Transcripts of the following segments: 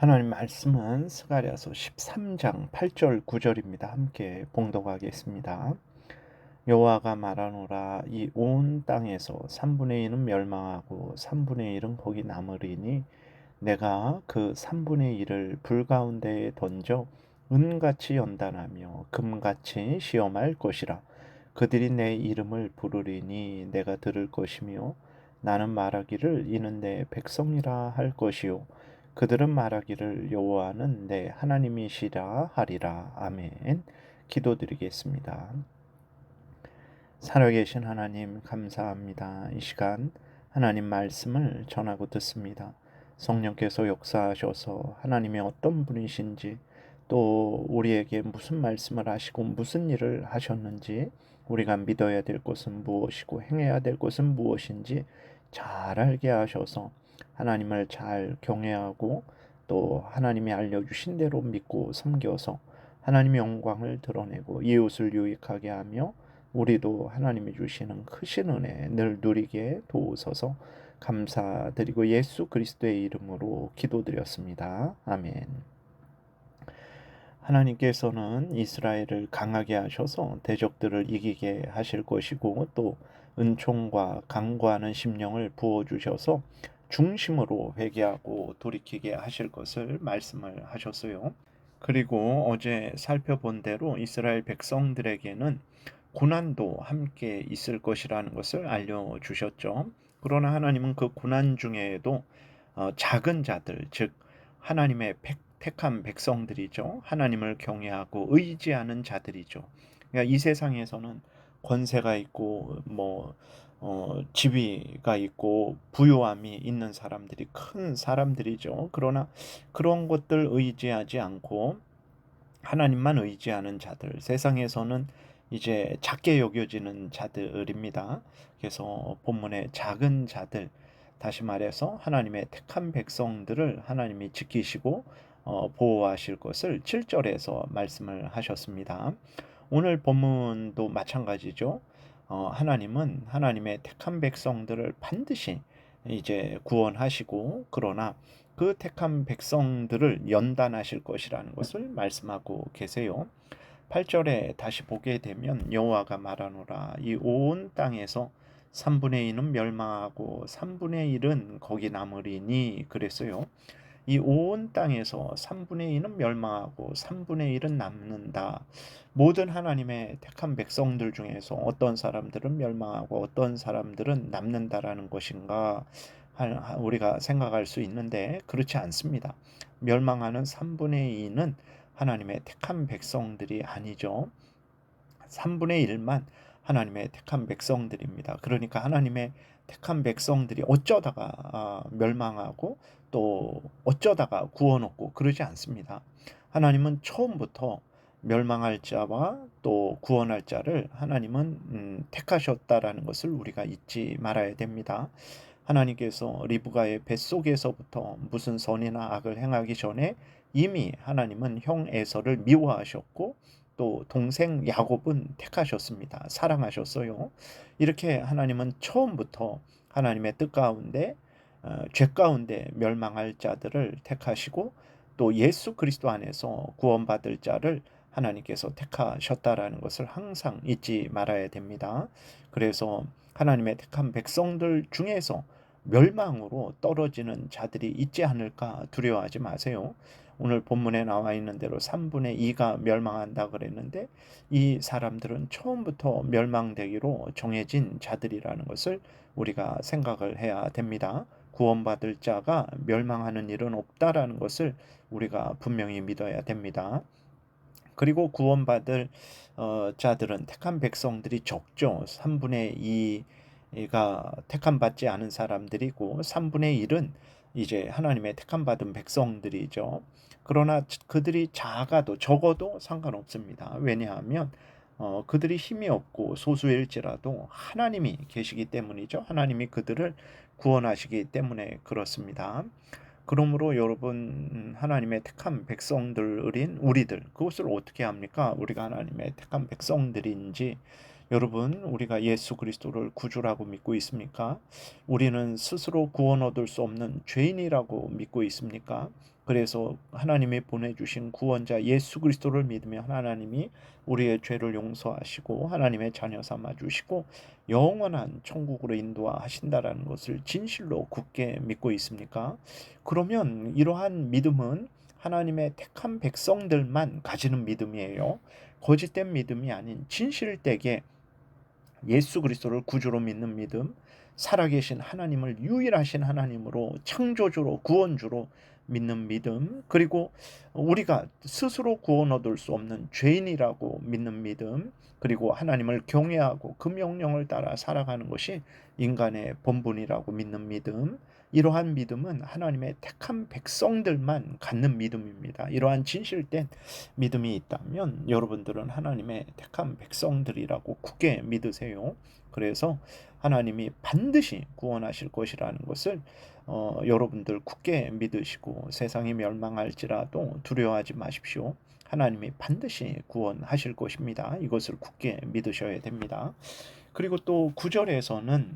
하나님 말씀은 스가랴서 13장 8절 9절입니다. 함께 봉독하겠습니다. 여호와가 말하노라. 이 온 땅에서 3분의 1은 멸망하고 3분의 1은 거기 남으리니 내가 그 3분의 1을 불 가운데에 던져 은같이 연단하며 금같이 시험할 것이라. 그들이 내 이름을 부르리니 내가 들을 것이며 나는 말하기를 이는 내 백성이라 할 것이요 그들은 말하기를 여호와는 내 하나님이시라 하리라. 아멘. 기도드리겠습니다. 살아계신 하나님 감사합니다. 이 시간 하나님 말씀을 전하고 듣습니다. 성령께서 역사하셔서 하나님이 어떤 분이신지, 또 우리에게 무슨 말씀을 하시고 무슨 일을 하셨는지, 우리가 믿어야 될 것은 무엇이고 행해야 될 것은 무엇인지 잘 알게 하셔서 하나님을 잘 경외하고 또 하나님이 알려주신 대로 믿고 섬겨서 하나님의 영광을 드러내고 이웃을 유익하게 하며 우리도 하나님이 주시는 크신 은혜 늘 누리게 도우소서. 감사드리고 예수 그리스도의 이름으로 기도드렸습니다. 아멘. 하나님께서는 이스라엘을 강하게 하셔서 대적들을 이기게 하실 것이고, 또 은총과 강구하는 심령을 부어주셔서 중심으로 회개하고 돌이키게 하실 것을 말씀을 하셨어요. 그리고 어제 살펴본 대로 이스라엘 백성들에게는 고난도 함께 있을 것이라는 것을 알려주셨죠. 그러나 하나님은 그 고난 중에도 작은 자들, 즉 하나님의 택한 백성들이죠. 하나님을 경외하고 의지하는 자들이죠. 그러니까 이 세상에서는 권세가 있고 지위가 있고 부요함이 있는 사람들이 큰 사람들이죠. 그러나 그런 것들 의지하지 않고 하나님만 의지하는 자들, 세상에서는 이제 작게 여겨지는 자들입니다. 그래서 본문의 작은 자들, 다시 말해서 하나님의 택한 백성들을 하나님이 지키시고 보호하실 것을 7절에서 말씀을 하셨습니다. 오늘 본문도 마찬가지죠. 하나님은 하나님의 택한 백성들을 반드시 이제 구원하시고, 그러나 그 택한 백성들을 연단하실 것이라는 것을 말씀하고 계세요. 8절에 다시 보게 되면 여호와가 말하노라. 이 온 땅에서 3분의 2는 멸망하고 3분의 1은 거기 남으리니 그랬어요. 이 온 땅에서 3분의 2는 멸망하고 3분의 1은 남는다. 모든 하나님의 택한 백성들 중에서 어떤 사람들은 멸망하고 어떤 사람들은 남는다라는 것인가 우리가 생각할 수 있는데, 그렇지 않습니다. 멸망하는 3분의 2는 하나님의 택한 백성들이 아니죠. 3분의 1만 하나님의 택한 백성들입니다. 그러니까 하나님의 택한 백성들이 어쩌다가 멸망하고 또 어쩌다가 구원 얻고 그러지 않습니다. 하나님은 처음부터 멸망할 자와 또 구원할 자를 하나님은 택하셨다라는 것을 우리가 잊지 말아야 됩니다. 하나님께서 리브가의 뱃속에서부터 무슨 선이나 악을 행하기 전에 이미 하나님은 형 에서를 미워하셨고, 또 동생 야곱은 택하셨습니다. 사랑하셨어요. 이렇게 하나님은 처음부터 하나님의 뜻 가운데 죄 가운데 멸망할 자들을 택하시고, 또 예수 그리스도 안에서 구원받을 자를 하나님께서 택하셨다라는 것을 항상 잊지 말아야 됩니다. 그래서 하나님의 택한 백성들 중에서 멸망으로 떨어지는 자들이 있지 않을까 두려워하지 마세요. 오늘 본문에 나와 있는 대로 3분의 2가 멸망한다 그랬는데, 이 사람들은 처음부터 멸망되기로 정해진 자들이라는 것을 우리가 생각을 해야 됩니다. 구원받을 자가 멸망하는 일은 없다라는 것을 우리가 분명히 믿어야 됩니다. 그리고 구원받을 자들은 택한 백성들이 적죠. 3분의 2가 택함 받지 않은 사람들이고 3분의 1은 이제 하나님의 택함 받은 백성들이죠. 그러나 그들이 작아도 적어도 상관없습니다. 왜냐하면 그들이 힘이 없고 소수일지라도 하나님이 계시기 때문이죠. 하나님이 그들을 구원하시기 때문에 그렇습니다. 그러므로 여러분, 하나님의 택한 백성들인 우리들, 그것을 어떻게 합니까? 우리가 하나님의 택한 백성들인지 여러분, 우리가 예수 그리스도를 구주라고 믿고 있습니까? 우리는 스스로 구원 얻을 수 없는 죄인이라고 믿고 있습니까? 그래서 하나님이 보내주신 구원자 예수 그리스도를 믿으면 하나님이 우리의 죄를 용서하시고 하나님의 자녀 삼아 주시고 영원한 천국으로 인도하신다라는 것을 진실로 굳게 믿고 있습니까? 그러면 이러한 믿음은 하나님의 택한 백성들만 가지는 믿음이에요. 거짓된 믿음이 아닌 진실되게 예수 그리스도를 구주로 믿는 믿음, 살아계신 하나님을 유일하신 하나님으로 창조주로 구원주로 믿는 믿음, 그리고 우리가 스스로 구원 얻을 수 없는 죄인이라고 믿는 믿음, 그리고 하나님을 경외하고 그 명령을 따라 살아가는 것이 인간의 본분이라고 믿는 믿음. 이러한 믿음은 하나님의 택한 백성들만 갖는 믿음입니다. 이러한 진실된 믿음이 있다면 여러분들은 하나님의 택한 백성들이라고 굳게 믿으세요. 그래서 하나님이 반드시 구원하실 것이라는 것을 여러분들 굳게 믿으시고 세상이 멸망할지라도 두려워하지 마십시오. 하나님이 반드시 구원하실 것입니다. 이것을 굳게 믿으셔야 됩니다. 그리고 또 9절에서는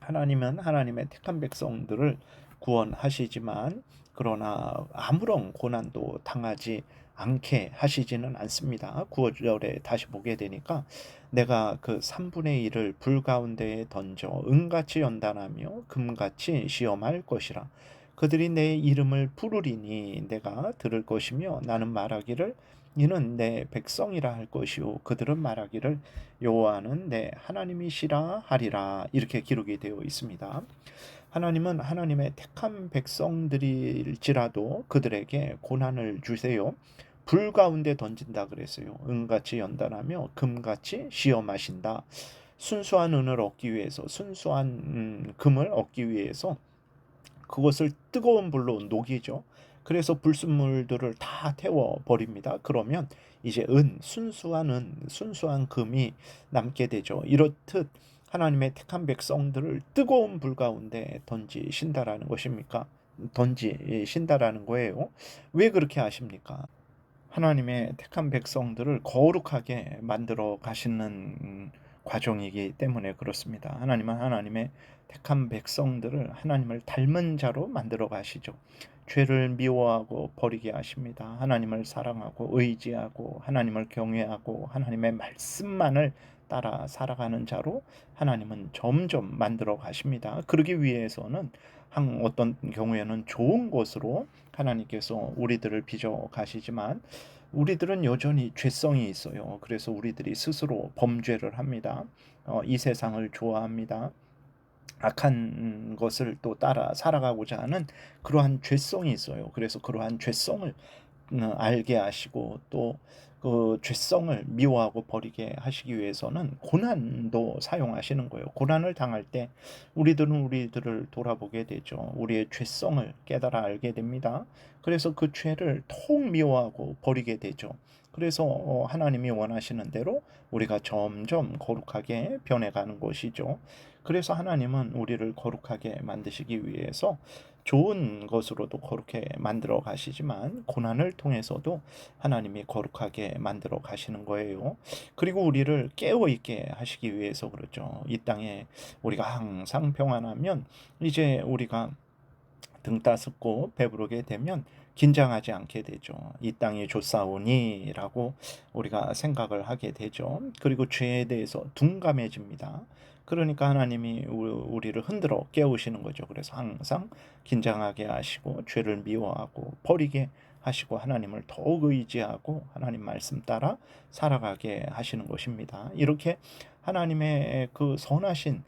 하나님은 하나님의 택한 백성들을 구원하시지만 그러나 아무런 고난도 당하지 않게 하시지는 않습니다. 9절에 다시 보게 되니까 내가 그 3분의 1을 불 가운데에 던져 은같이 연단하며 금같이 시험할 것이라. 그들이 내 이름을 부르리니 내가 들을 것이며 나는 말하기를 이는 내 백성이라 할 것이요 그들은 말하기를 여호와는 내 하나님이시라 하리라. 이렇게 기록이 되어 있습니다. 하나님은 하나님의 택한 백성들일지라도 그들에게 고난을 주세요. 불 가운데 던진다 그랬어요. 은같이 연단하며 금같이 시험하신다. 순수한 은을 얻기 위해서 순수한 금을 얻기 위해서 그것을 뜨거운 불로 녹이죠. 그래서 불순물들을 다 태워 버립니다. 그러면 이제 순수한 금이 남게 되죠. 이렇듯 하나님의 택한 백성들을 뜨거운 불 가운데 던지신다라는 것입니까? 던지신다라는 거예요. 왜 그렇게 하십니까? 하나님의 택한 백성들을 거룩하게 만들어 가시는 과정이기 때문에 그렇습니다. 하나님은 하나님의 택한 백성들을 하나님을 닮은 자로 만들어 가시죠. 죄를 미워하고 버리게 하십니다. 하나님을 사랑하고 의지하고 하나님을 경외하고 하나님의 말씀만을 따라 살아가는 자로 하나님은 점점 만들어 가십니다. 그러기 위해서는 어떤 경우에는 좋은 것으로 하나님께서 우리들을 빚어 가시지만 우리들은 여전히 죄성이 있어요. 그래서 우리들이 스스로 범죄를 합니다. 이 세상을 좋아합니다. 악한 것을 또 따라 살아가고자 하는 그러한 죄성이 있어요. 그래서 그러한 죄성을 알게 하시고 또 그 죄성을 미워하고 버리게 하시기 위해서는 고난도 사용하시는 거예요. 고난을 당할 때 우리들은 우리들을 돌아보게 되죠. 우리의 죄성을 깨달아 알게 됩니다. 그래서 그 죄를 통 미워하고 버리게 되죠. 그래서 하나님이 원하시는 대로 우리가 점점 거룩하게 변해가는 것이죠. 그래서 하나님은 우리를 거룩하게 만드시기 위해서 좋은 것으로도 거룩해 만들어 가시지만 고난을 통해서도 하나님이 거룩하게 만들어 가시는 거예요. 그리고 우리를 깨어 있게 하시기 위해서 그렇죠. 이 땅에 우리가 항상 평안하면 이제 우리가 등 따숩고 배부르게 되면 긴장하지 않게 되죠. 이 땅이 좋사오니라고 우리가 생각을 하게 되죠. 그리고 죄에 대해서 둔감해집니다. 그러니까 하나님이 우리를 흔들어 깨우시는 거죠. 그래서 항상 긴장하게 하시고 죄를 미워하고 버리게 하시고 하나님을 더욱 의지하고 하나님 말씀 따라 살아가게 하시는 것입니다. 이렇게 하나님의 그 선하신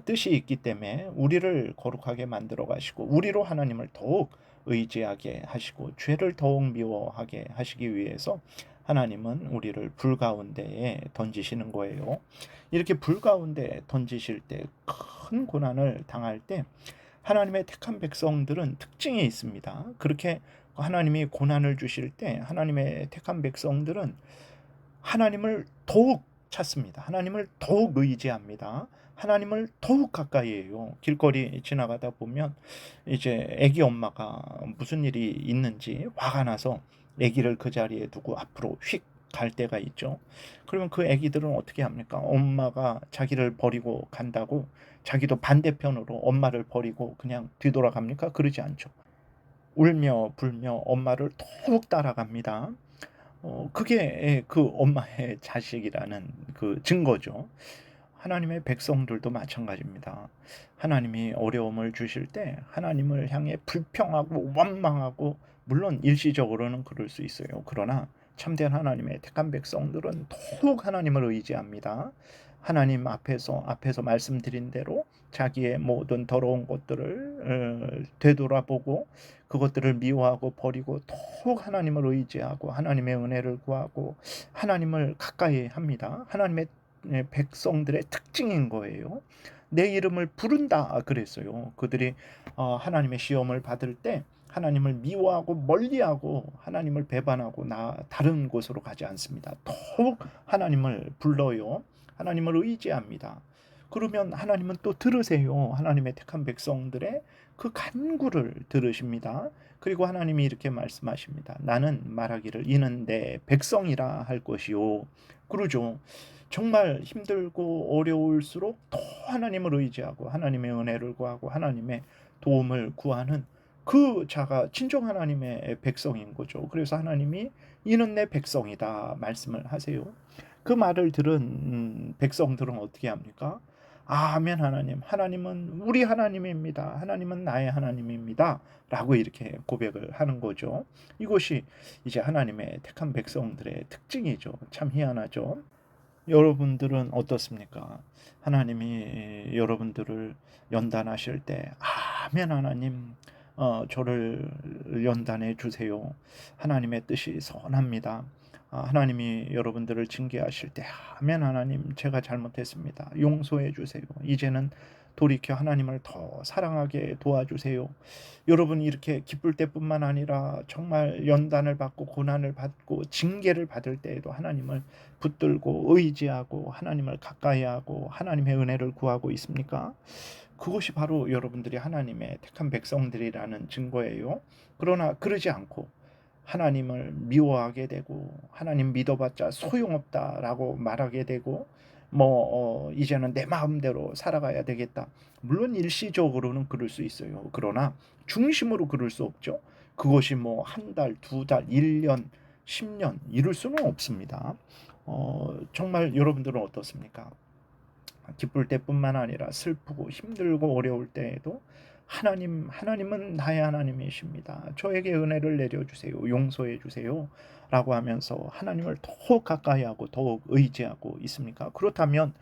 뜻이 있기 때문에 우리를 거룩하게 만들어 가시고 우리로 하나님을 더욱 의지하게 하시고 죄를 더욱 미워하게 하시기 위해서 하나님은 우리를 불 가운데에 던지시는 거예요. 이렇게 불 가운데 던지실 때 큰 고난을 당할 때 하나님의 택한 백성들은 특징이 있습니다. 그렇게 하나님이 고난을 주실 때 하나님의 택한 백성들은 하나님을 더욱 찾습니다. 하나님을 더욱 의지합니다. 하나님을 더욱 가까이 해요. 길거리 지나가다 보면 이제 아기 엄마가 무슨 일이 있는지 화가 나서 아기를 그 자리에 두고 앞으로 휙 갈 때가 있죠. 그러면 그 애기들은 어떻게 합니까? 엄마가 자기를 버리고 간다고 자기도 반대편으로 엄마를 버리고 그냥 뒤돌아갑니까? 그러지 않죠. 울며 불며 엄마를 더욱 따라갑니다. 그게 그 엄마의 자식이라는 그 증거죠. 하나님의 백성들도 마찬가지입니다. 하나님이 어려움을 주실 때 하나님을 향해 불평하고 원망하고, 물론 일시적으로는 그럴 수 있어요. 그러나 참된 하나님의 택한 백성들은 더욱 하나님을 의지합니다. 하나님 앞에서 말씀드린 대로 자기의 모든 더러운 것들을 되돌아보고 그것들을 미워하고 버리고 더욱 하나님을 의지하고 하나님의 은혜를 구하고 하나님을 가까이 합니다. 하나님의 백성들의 특징인 거예요. 내 이름을 부른다 그랬어요. 그들이 하나님의 시험을 받을 때 하나님을 미워하고 멀리하고 하나님을 배반하고 다른 곳으로 가지 않습니다. 더욱 하나님을 불러요. 하나님을 의지합니다. 그러면 하나님은 또 들으세요. 하나님의 택한 백성들의 그 간구를 들으십니다. 그리고 하나님이 이렇게 말씀하십니다. 나는 말하기를 이는 내 백성이라 할 것이요. 그러죠. 정말 힘들고 어려울수록 더 하나님을 의지하고 하나님의 은혜를 구하고 하나님의 도움을 구하는 그 자가 진정 하나님의 백성인 거죠. 그래서 하나님이 이는 내 백성이다 말씀을 하세요. 그 말을 들은 백성들은 어떻게 합니까? 아멘 하나님, 하나님은 우리 하나님입니다. 하나님은 나의 하나님입니다. 라고 이렇게 고백을 하는 거죠. 이것이 이제 하나님의 택한 백성들의 특징이죠. 참 희한하죠. 여러분들은 어떻습니까? 하나님이 여러분들을 연단하실 때 아멘 하나님, 저를 연단해 주세요. 하나님의 뜻이 선합니다. 하나님이 여러분들을 징계하실 때 아멘 하나님, 제가 잘못했습니다. 용서해 주세요. 이제는 돌이켜 하나님을 더 사랑하게 도와주세요. 여러분 이렇게 기쁠 때뿐만 아니라 정말 연단을 받고 고난을 받고 징계를 받을 때에도 하나님을 붙들고 의지하고 하나님을 가까이하고 하나님의 은혜를 구하고 있습니까? 그것이 바로 여러분들이 하나님의 택한 백성들이라는 증거예요. 그러나 그러지 않고 하나님을 미워하게 되고 하나님 믿어봤자 소용없다라고 말하게 되고 이제는 내 마음대로 살아가야 되겠다. 물론 일시적으로는 그럴 수 있어요. 그러나 중심으로 그럴 수 없죠. 그것이 한 달, 두 달, 1년, 10년 이럴 수는 없습니다. 정말 여러분들은 어떻습니까? 기쁠 때뿐만 아니라 슬프고 힘들고 어려울 때에도 하나님은 나의 하나님이십니다. 저에게 은혜를 내려주세요. 용서해 주세요. 라고 하면서 하나님을 더욱 가까이 하고 더욱 의지하고 있습니까? 그렇다면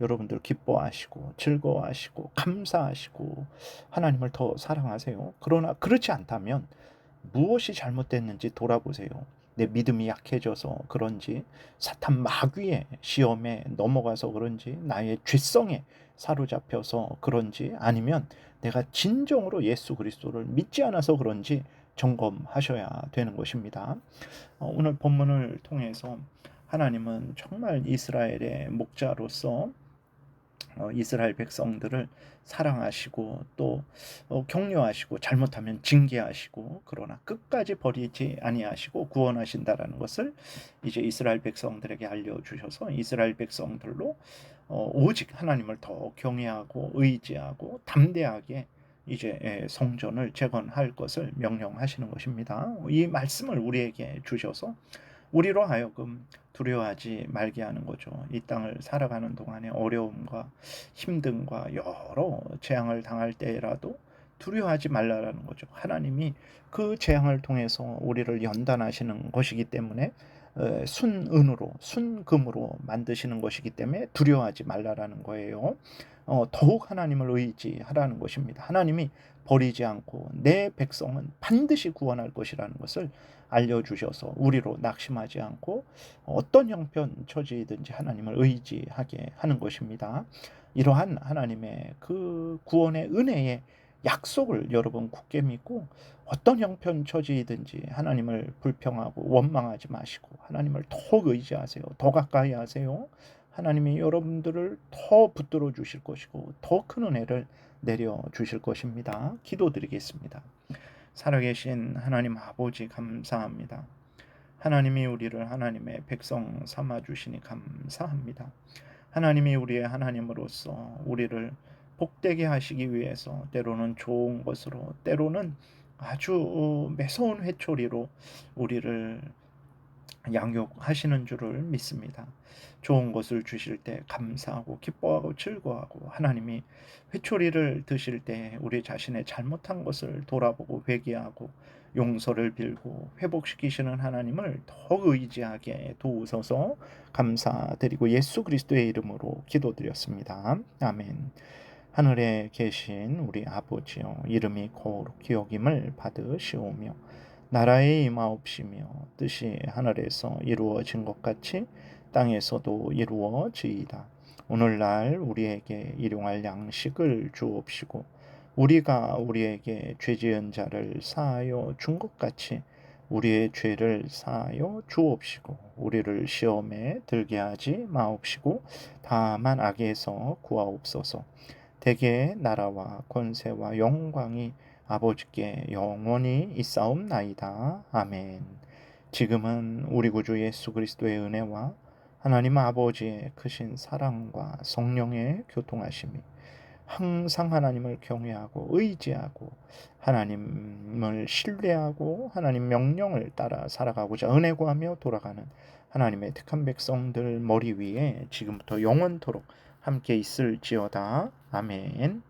여러분들 기뻐하시고 즐거워하시고 감사하시고 하나님을 더 사랑하세요. 그러나 그렇지 않다면 무엇이 잘못됐는지 돌아보세요. 내 믿음이 약해져서 그런지, 사탄 마귀의 시험에 넘어가서 그런지, 나의 죄성에 사로잡혀서 그런지, 아니면 내가 진정으로 예수 그리스도를 믿지 않아서 그런지 점검하셔야 되는 것입니다. 오늘 본문을 통해서 하나님은 정말 이스라엘의 목자로서 이스라엘 백성들을 사랑하시고 또 격려하시고 잘못하면 징계하시고, 그러나 끝까지 버리지 아니하시고 구원하신다라는 것을 이제 이스라엘 백성들에게 알려주셔서 이스라엘 백성들로 오직 하나님을 더 경외하고 의지하고 담대하게 이제 성전을 재건할 것을 명령하시는 것입니다. 이 말씀을 우리에게 주셔서 우리로 하여금 두려워하지 말게 하는 거죠. 이 땅을 살아가는 동안에 어려움과 힘듦과 여러 재앙을 당할 때라도 두려워하지 말라라는 거죠. 하나님이 그 재앙을 통해서 우리를 연단하시는 것이기 때문에 순은으로 순금으로 만드시는 것이기 때문에 두려워하지 말라라는 거예요. 더욱 하나님을 의지하라는 것입니다. 하나님이 버리지 않고 내 백성은 반드시 구원할 것이라는 것을 알려주셔서 우리로 낙심하지 않고 어떤 형편 처지든지 하나님을 의지하게 하는 것입니다. 이러한 하나님의 그 구원의 은혜의 약속을 여러분 굳게 믿고 어떤 형편 처지든지 하나님을 불평하고 원망하지 마시고 하나님을 더 의지하세요. 더 가까이 하세요. 하나님이 여러분들을 더 붙들어 주실 것이고 더 큰 은혜를 내려 주실 것입니다. 기도드리겠습니다. 살아계신 하나님 아버지 감사합니다. 하나님이 우리를 하나님의 백성 삼아 주시니 감사합니다. 하나님이 우리의 하나님으로서 우리를 복되게 하시기 위해서 때로는 좋은 것으로, 때로는 아주 매서운 회초리로 우리를 양육하시는 줄을 믿습니다. 좋은 것을 주실 때 감사하고 기뻐하고 즐거워하고, 하나님이 회초리를 드실 때 우리 자신의 잘못한 것을 돌아보고 회개하고 용서를 빌고 회복시키시는 하나님을 더 의지하게 도우소서. 감사드리고 예수 그리스도의 이름으로 기도드렸습니다. 아멘. 하늘에 계신 우리 아버지여, 이름이 거룩히 여김을 받으시오며 나라의 임하옵시며 뜻이 하늘에서 이루어진 것 같이 땅에서도 이루어지이다. 오늘날 우리에게 일용할 양식을 주옵시고 우리가 우리에게 죄지은 자를 사하여 준 것 같이 우리의 죄를 사하여 주옵시고 우리를 시험에 들게 하지 마옵시고 다만 악에서 구하옵소서. 대개 나라와 권세와 영광이 아버지께 영원히 있사옵나이다. 아멘. 지금은 우리 구주 예수 그리스도의 은혜와 하나님 아버지의 크신 사랑과 성령의 교통하심이 항상 하나님을 경외하고 의지하고 하나님을 신뢰하고 하나님 명령을 따라 살아가고자 은혜 구하며 돌아가는 하나님의 택한 백성들 머리 위에 지금부터 영원토록 함께 있을지어다. 아멘.